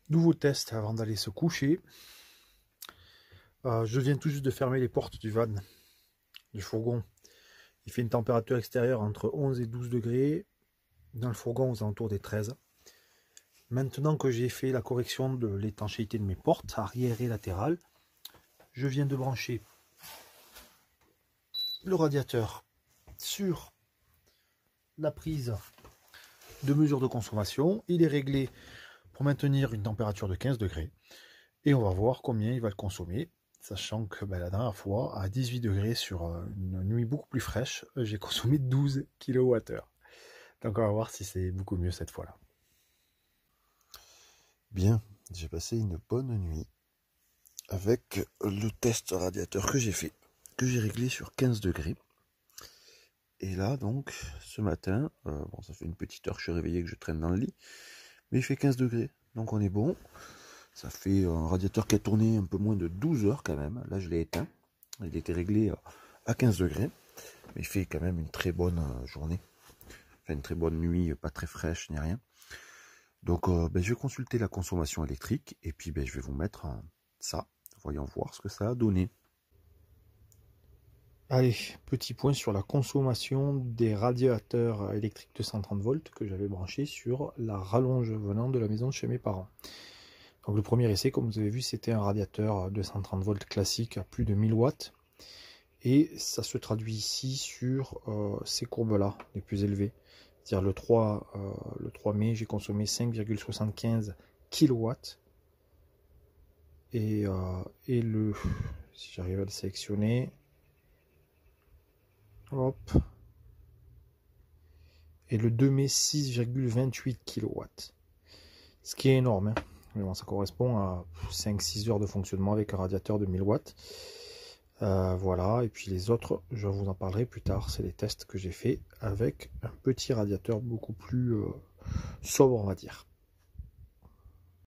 Nouveau test avant d'aller se coucher. Je viens tout juste de fermer les portes du van, du fourgon. Il fait une température extérieure entre 11 et 12 degrés. Dans le fourgon aux alentours des 13. Maintenant que j'ai fait la correction de l'étanchéité de mes portes, arrière et latérales, je viens de brancher le radiateur sur la prise de mesure de consommation. Il est réglé pour maintenir une température de 15 degrés. Et on va voir combien il va le consommer. Sachant que la dernière fois, à 18 degrés sur une nuit beaucoup plus fraîche, j'ai consommé 12 kWh. Donc on va voir si c'est beaucoup mieux cette fois-là. Bien, j'ai passé une bonne nuit avec le test radiateur que j'ai fait, que j'ai réglé sur 15 degrés. Et là donc, ce matin, bon ça fait une petite heure que je suis réveillé, que je traîne dans le lit, mais il fait 15 degrés, donc on est bon. Ça fait un radiateur qui a tourné un peu moins de 12 heures quand même. Là je l'ai éteint, il était réglé à 15 degrés, mais il fait quand même une très bonne journée. Enfin une très bonne nuit, pas très fraîche ni rien. Donc je vais consulter la consommation électrique et puis je vais vous mettre ça. Voyons voir ce que ça a donné. Allez, petit point sur la consommation des radiateurs électriques de 130 volts que j'avais branchés sur la rallonge venant de la maison de chez mes parents. Donc le premier essai, comme vous avez vu, c'était un radiateur de 130 volts classique à plus de 1000 watts. Et ça se traduit ici sur ces courbes-là, les plus élevées. C'est-à-dire le 3 mai, j'ai consommé 5,75 kW. Et le, si j'arrive à le sélectionner, hop. Et le 2 mai, 6,28 kW. Ce qui est énorme. Hein. Mais bon, ça correspond à 5-6 heures de fonctionnement avec un radiateur de 1000 watts. Voilà, et puis les autres, je vous en parlerai plus tard. C'est les tests que j'ai fait avec un petit radiateur beaucoup plus sobre, on va dire.